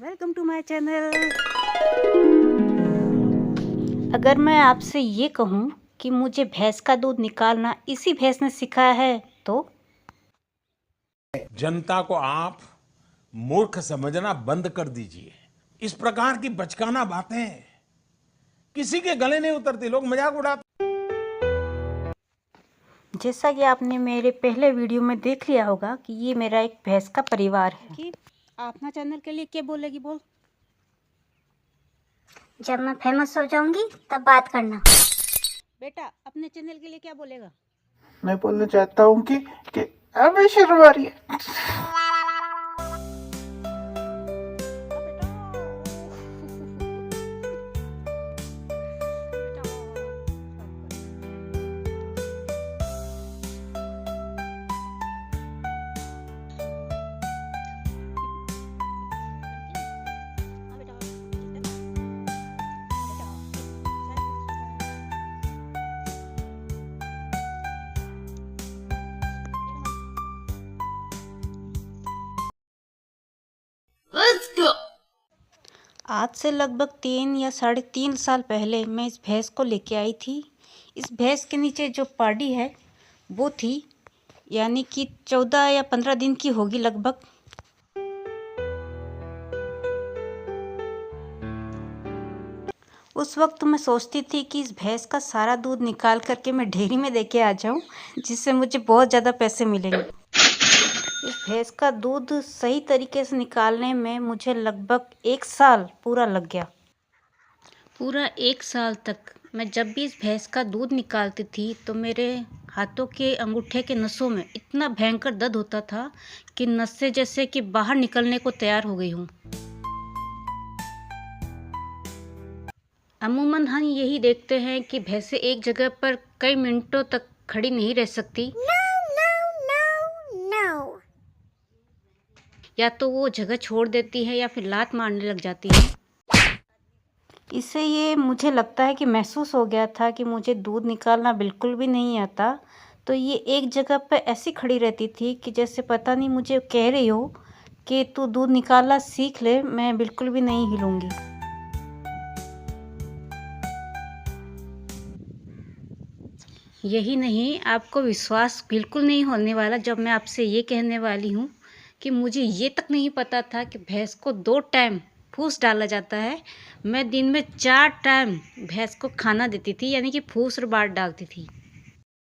Welcome to my channel. अगर मैं आपसे ये कहूँ कि मुझे भैंस का दूध निकालना इसी भैंस ने सिखाया है तो जनता को आप मूर्ख समझना बंद कर दीजिए। इस प्रकार की बचकाना बातें किसी के गले नहीं उतरती, लोग मजाक उड़ाते। जैसा कि आपने मेरे पहले वीडियो में देख लिया होगा कि ये मेरा एक भैंस का परिवार है। कि आप अपना चैनल के लिए क्या बोलेगी? बोल। जब मैं फेमस हो जाऊंगी तब बात करना। बेटा अपने चैनल के लिए क्या बोलेगा? मैं बोलना चाहता हूँ कि अबे शर्म आ रही है। आज से लगभग 3 या 3.5 साल पहले मैं इस भैंस को लेके आई थी। इस भैंस के नीचे जो पाड़ी है वो थी, यानी कि 14 या 15 दिन की होगी लगभग। उस वक्त मैं सोचती थी कि इस भैंस का सारा दूध निकाल करके मैं डेयरी में देके आ जाऊं, जिससे मुझे बहुत ज़्यादा पैसे मिलेंगे। इस भैंस का दूध सही तरीके से निकालने में मुझे लगभग 1 साल पूरा लग गया। पूरा 1 साल तक मैं जब भी इस भैंस का दूध निकालती थी तो मेरे हाथों के अंगूठे के नसों में इतना भयंकर दर्द होता था कि नसें जैसे कि बाहर निकलने को तैयार हो गई हूँ। अमूमन हम यही देखते हैं कि भैंसें एक जगह पर कई मिनटों तक खड़ी नहीं रह सकती। या तो वो जगह छोड़ देती है या फिर लात मारने लग जाती है। इससे ये मुझे लगता है कि महसूस हो गया था कि मुझे दूध निकालना बिल्कुल भी नहीं आता। तो ये एक जगह पर ऐसी खड़ी रहती थी कि जैसे पता नहीं मुझे कह रही हो कि तू दूध निकालना सीख ले, मैं बिल्कुल भी नहीं हिलूंगी। यही नहीं, आपको विश्वास बिल्कुल नहीं होने वाला जब मैं आपसे ये कहने वाली हूँ कि मुझे ये तक नहीं पता था कि भैंस को 2 टाइम फूस डाला जाता है। मैं दिन में 4 टाइम भैंस को खाना देती थी, यानी कि फूस और बाट डालती थी।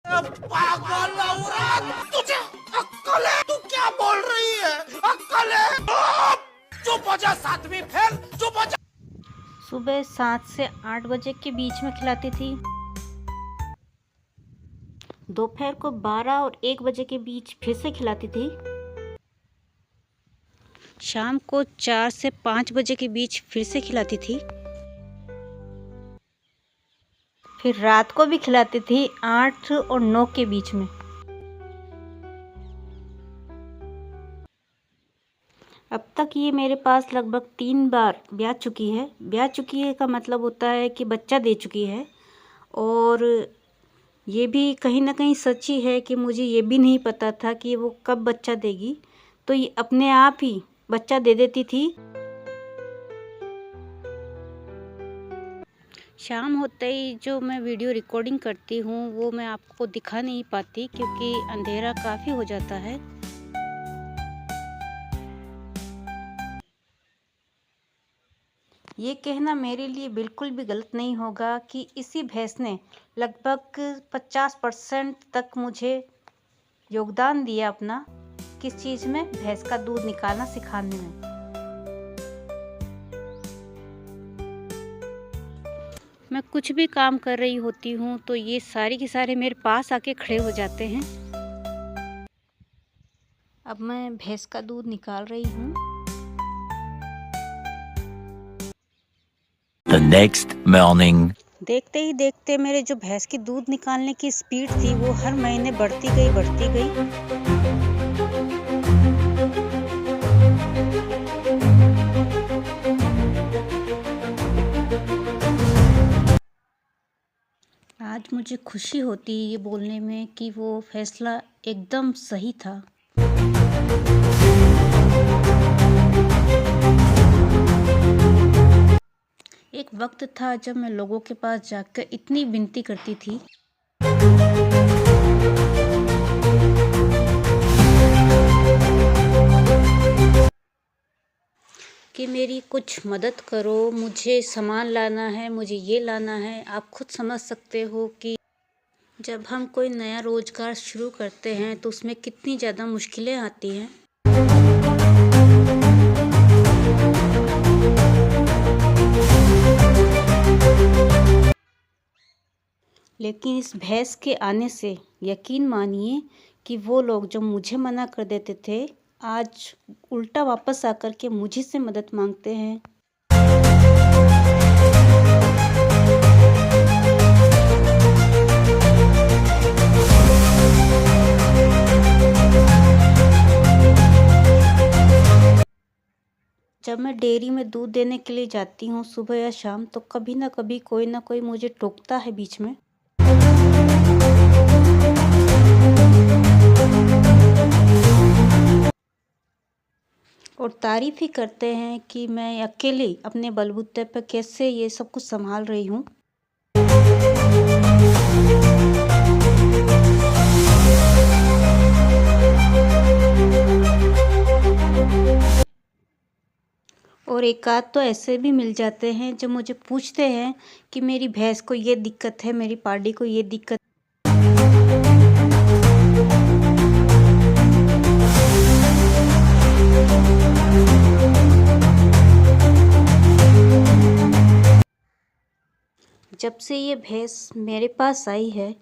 पागल औरत, तुझे अक्ल है? तू क्या बोल रही है? अक्ल है? चुप हो जा, 7वीं फेल, चुप हो जा। सुबह 7 से 8 बजे के बीच में खिलाती थी। दोपहर को 12 और 1 बजे के बीच फिर से खिलाती थी। शाम को 4 से 5 बजे के बीच फिर से खिलाती थी। फिर रात को भी खिलाती थी 8 और 9 के बीच में। अब तक ये मेरे पास लगभग 3 बार ब्याह चुकी है। ब्याह चुकी है का मतलब होता है कि बच्चा दे चुकी है। और ये भी कहीं ना कहीं सच्ची है कि मुझे ये भी नहीं पता था कि वो कब बच्चा देगी, तो ये अपने आप ही बच्चा दे देती थी। शाम होते ही जो मैं वीडियो रिकॉर्डिंग करती हूँ वो मैं आपको दिखा नहीं पाती क्योंकि अंधेरा काफ़ी हो जाता है। ये कहना मेरे लिए बिल्कुल भी गलत नहीं होगा कि इसी भैंस ने लगभग 50% तक मुझे योगदान दिया अपना। किस चीज़ में? भैंस का दूध निकालना सिखाने में। मैं कुछ भी काम कर रही होती हूँ तो ये सारे के सारे मेरे पास आके खड़े हो जाते हैं। अब मैं भैंस का दूध निकाल रही हूँ। The next morning. देखते ही देखते मेरे जो भैंस की दूध निकालने की स्पीड थी वो हर महीने बढ़ती गई। आज मुझे खुशी होती है ये बोलने में कि वो फैसला एकदम सही था। एक वक्त था जब मैं लोगों के पास जाकर इतनी विनती करती थी कि मेरी कुछ मदद करो, मुझे सामान लाना है, मुझे ये लाना है। आप खुद समझ सकते हो कि जब हम कोई नया रोज़गार शुरू करते हैं तो उसमें कितनी ज़्यादा मुश्किलें आती हैं। लेकिन इस भैंस के आने से यकीन मानिए कि वो लोग जो मुझे मना कर देते थे, आज उल्टा वापस आकर के मुझे से मदद मांगते हैं। जब मैं डेयरी में दूध देने के लिए जाती हूँ सुबह या शाम, तो कभी ना कभी कोई ना कोई मुझे टोकता है बीच में। और तारीफ ही करते हैं कि मैं अकेले अपने बलबूते पर कैसे ये सब कुछ संभाल रही हूँ। और एक आध तो ऐसे भी मिल जाते हैं जो मुझे पूछते हैं कि मेरी भैंस को ये दिक्कत है, मेरी पाड़ी को ये दिक्कत। जब से ये भैंस मेरे पास आई है,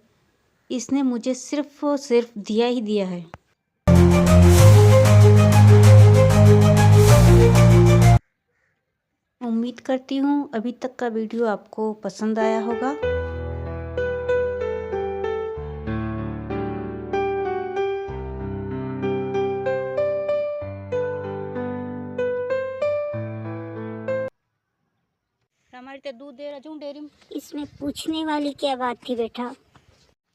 इसने मुझे सिर्फ और सिर्फ दिया ही दिया है। उम्मीद करती हूँ अभी तक का वीडियो आपको पसंद आया होगा। हमारी तो दूध दे रहा हूँ डेयरी में। इसमें पूछने वाली क्या बात थी बेटा?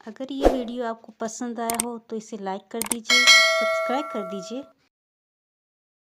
अगर ये वीडियो आपको पसंद आया हो तो इसे लाइक कर दीजिए, सब्सक्राइब कर दीजिए